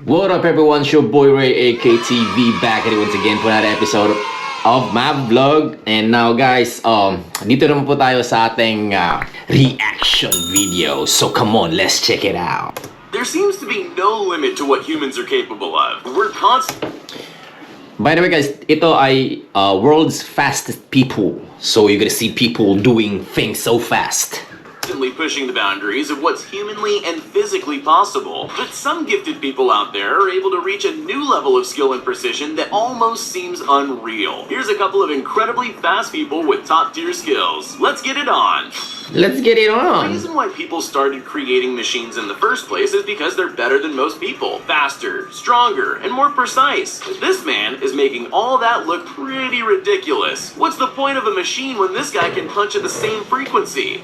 What up everyone, it's your boy Ray AKTV back at it once again for another episode of my vlog. And now guys, dito naman po tayo sa ating reaction video. So come on, let's check it out. There seems to be no limit to what humans are capable of. We're constant. By the way guys, ito ay world's fastest people. So you're gonna see people doing things so fast. Pushing the boundaries of what's humanly and physically possible. But some gifted people out there are able to reach a new level of skill and precision that almost seems unreal. Here's a couple of incredibly fast people with top tier skills. Let's get it on. Let's get it The on. reason why people started creating machines in the first place is because they're better than most people. Faster, stronger, and more precise. This man is making all that look pretty ridiculous. What's the point of a machine when this guy can punch at the same frequency?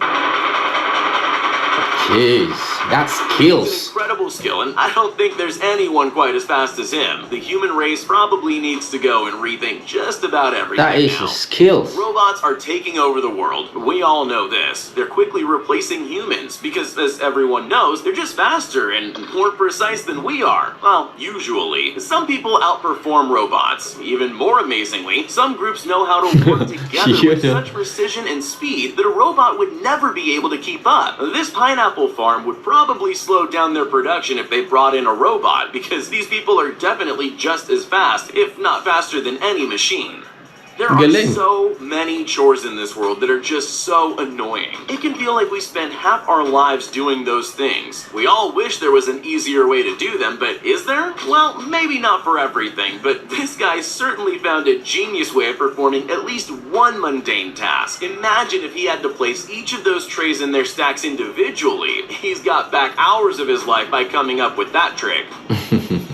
Jeez, that's It's skills. an incredible skill, and I don't think there's anyone quite as fast as him. The human race probably needs to go and rethink just about everything That is now. skills. Robots are taking over the world. We all know this. They're quickly replacing humans because, as everyone knows, they're just faster and more precise than we are. Well, usually. Some people outperform robots. Even more amazingly, some groups know how to work together with Yeah. such precision and speed that a robot would never be able to keep up. This pineapple farm would probably slow down their production if they brought in a robot, because these people are definitely just as fast, if not faster than any machine. There are Galing. so many chores in this world that are just so annoying. It can feel like we spend half our lives doing those things. We all wish there was an easier way to do them, but is there? Well, maybe not for everything, but this guy certainly found a genius way of performing at least one mundane task. Imagine if he had to place each of those trays in their stacks individually. He's got back hours of his life by coming up with that trick.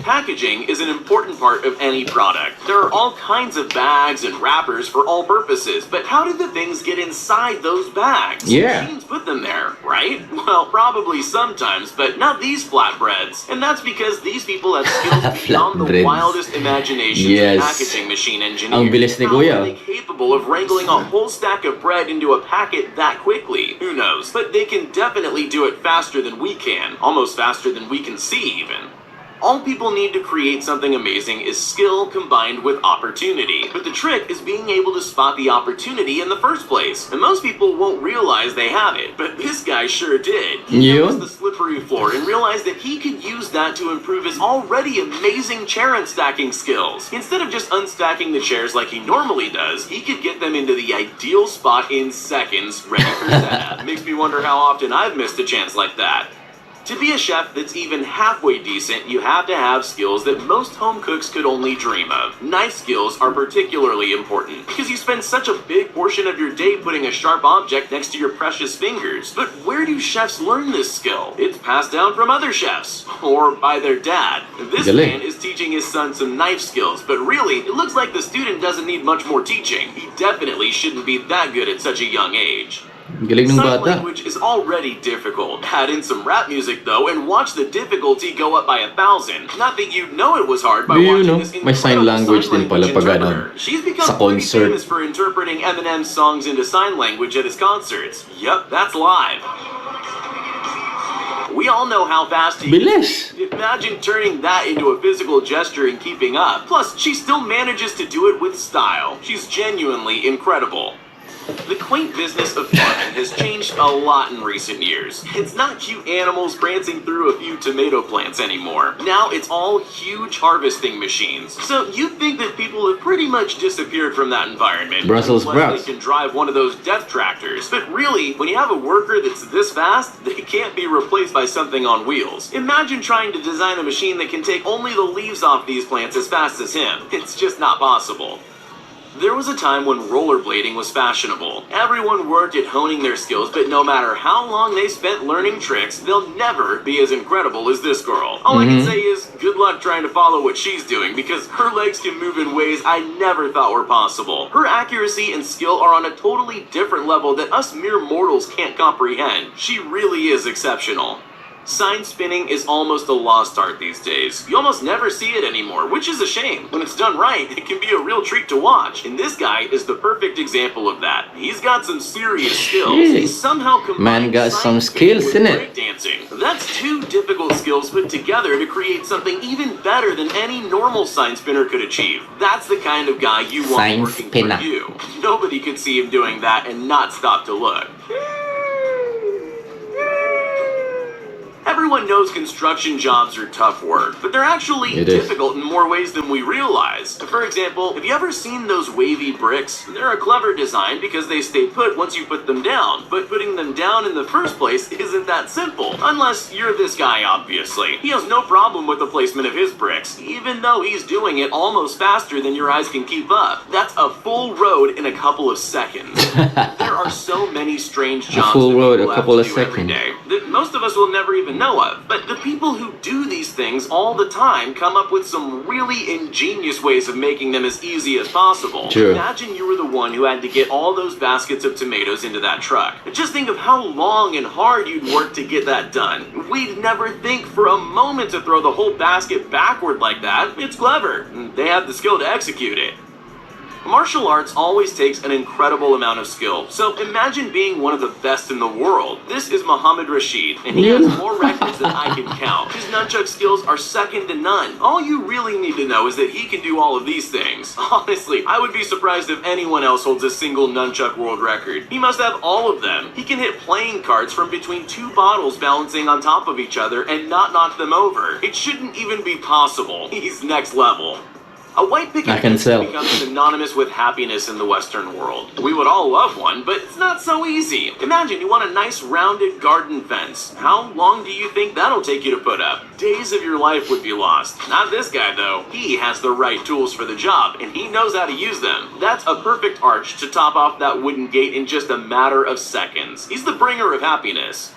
Packaging is an important part of any product. There are all kinds of bags and wrappers for all purposes, but how did the things get inside those bags? Yeah. Machines put them there, right? Well, probably sometimes, but not these flatbreads. And that's because these people have skills beyond the Flatbreads. wildest imaginations Yes. of packaging machine engineers. Ang bilis ni How Kuya. are they capable of wrangling a whole stack of bread into a packet that quickly? Who knows? But they can definitely do it faster than we can, almost faster than we can see even. All people need to create something amazing is skill combined with opportunity. But the trick is being able to spot the opportunity in the first place. And most people won't realize they have it, but this guy sure did. He Yeah. noticed the slippery floor and realized that he could use that to improve his already amazing chair unstacking skills. Instead of just unstacking the chairs like he normally does, he could get them into the ideal spot in seconds, ready for setup. Makes me wonder how often I've missed a chance like that. To be a chef that's even halfway decent, you have to have skills that most home cooks could only dream of. Knife skills are particularly important because you spend such a big portion of your day putting a sharp object next to your precious fingers. But where do chefs learn this skill? It's passed down from other chefs or by their dad. This Galing. man is teaching his son some knife skills, but really, it looks like the student doesn't need much more teaching. He definitely shouldn't be that good at such a young age. Galing ng Sign bata. language is already difficult. Add in some rap music though, and watch the difficulty go up by 1,000. Not that you'd know it was hard by Do you watching know? this May sign incredible language din pala pag ano, interpreter. She's become sa pretty concert. famous for interpreting Eminem's songs into sign language at his concerts. Yup, that's live. We all know how fast he Bilis. Imagine turning that into a physical gesture and keeping up. Plus, she still manages to do it with style. She's genuinely incredible. The quaint business of farming has changed a lot in recent years. It's not cute animals prancing through a few tomato plants anymore. Now it's all huge harvesting machines. So you'd think that people have pretty much disappeared from that environment. Brussels Unless sprouts. they can drive one of those death tractors. But really, when you have a worker that's this fast, they can't be replaced by something on wheels. Imagine trying to design a machine that can take only the leaves off these plants as fast as him. It's just not possible. There was a time when rollerblading was fashionable. Everyone worked at honing their skills, but no matter how long they spent learning tricks, they'll never be as incredible as this girl. All I can say is, good luck trying to follow what she's doing, because her legs can move in ways I never thought were possible. Her accuracy and skill are on a totally different level that us mere mortals can't comprehend. She really is exceptional. Sign spinning is almost a lost art these days. You almost never see it anymore, which is a shame. When it's done right, it can be a real treat to watch. And this guy is the perfect example of that. He's got some serious skills. He somehow Man combined got sign some spinning skills, with innit? breakdancing. That's two difficult skills put together to create something even better than any normal sign spinner could achieve. That's the kind of guy you want Sign working spinner. for you. Nobody could see him doing that and not stop to look. Everyone knows construction jobs are tough work, but they're actually It is. difficult in more ways than we realize. For example, have you ever seen those wavy bricks? They're a clever design because they stay put once you put them down, but putting them down in the first place isn't that simple. Unless you're this guy, obviously. He has no problem with the placement of his bricks, even though he's doing it almost faster than your eyes can keep up. That's a full road in a couple of seconds. There are so many strange jobs full that road, people a have couple to of do every seconds. day that most of us will never even know of. But the people who do these things all the time come up with some really ingenious ways of making them as easy as possible. True. Imagine you were the one who had to get all those baskets of tomatoes into that truck. Just think of how long and hard you'd work to get that done. We'd never think for a moment to throw the whole basket backward like that. It's clever. They have the skill to execute it. Martial arts always takes an incredible amount of skill, so imagine being one of the best in the world. This is Muhammad Rashid, and he has more records than I can count. His nunchuck skills are second to none. All you really need to know is that he can do all of these things. Honestly, I would be surprised if anyone else holds a single nunchuck world record. He must have all of them. He can hit playing cards from between two bottles balancing on top of each other and not knock them over. It shouldn't even be possible. He's next level. A white picket I can fence tell. becomes synonymous with happiness in the Western world. We would all love one, but it's not so easy. Imagine you want a nice rounded garden fence. How long do you think that'll take you to put up? Days of your life would be lost. Not this guy though. He has the right tools for the job, and he knows how to use them. That's a perfect arch to top off that wooden gate in just a matter of seconds. He's the bringer of happiness.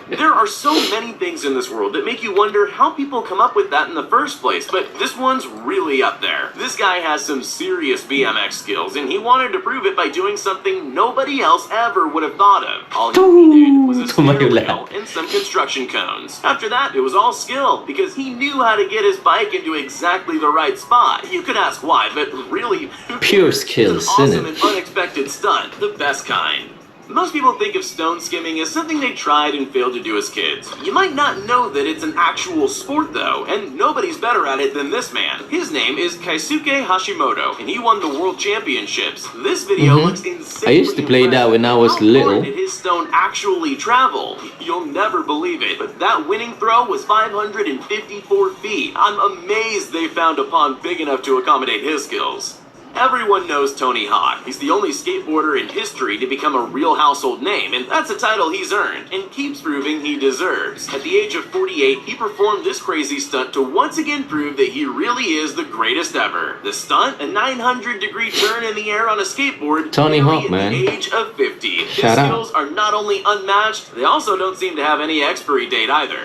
There are so many things in this world that make you wonder how people come up with that in the first place, but this one's really up there. This guy has some serious BMX skills, and he wanted to prove it by doing something nobody else ever would have thought of. All he needed was a Tumayo steering lahat. wheel and some construction cones. After that, it was all skill, because he knew how to get his bike into exactly the right spot. You could ask why, but really, Pure skills, it's an isn't awesome it? and unexpected stunt, the best kind. Most people think of stone skimming as something they tried and failed to do as kids. You might not know that it's an actual sport though, and nobody's better at it than this man. His name is Keisuke Hashimoto, and he won the world championships. This video looks insanely I used to play that when I was How little. far did his stone actually travel? You'll never believe it, but that winning throw was 554 feet. I'm amazed they found a pond big enough to accommodate his skills. Everyone knows Tony Hawk. He's the only skateboarder in history to become a real household name, and that's a title he's earned and keeps proving he deserves. At the age of 48, he performed this crazy stunt to once again prove that he really is the greatest ever. The stunt, a 900-degree turn in the air on a skateboard, Tony nearly Hawk, at man. the age of 50. His Shout out. skills are not only unmatched, they also don't seem to have any expiry date either.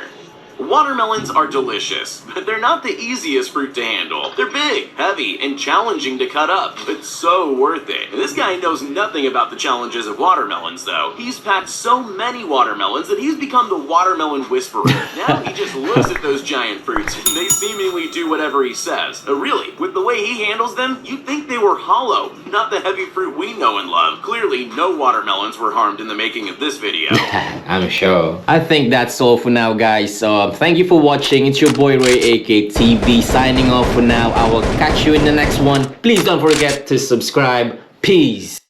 Watermelons are delicious, but they're not the easiest fruit to handle. They're big, heavy, and challenging to cut up, but so worth it. And this guy knows nothing about the challenges of watermelons, though. He's packed so many watermelons that he's become the watermelon whisperer. Now he just looks at those giant fruits, and they seemingly do whatever he says. Really, with the way he handles them, you'd think they were hollow, not the heavy fruit we know and love. Clearly, no watermelons were harmed in the making of this video. I'm sure. I think that's all for now, guys. Thank you for watching. It's your boy Ray AKTV signing off for now. I will catch you in the next one. Please don't forget to subscribe. Peace.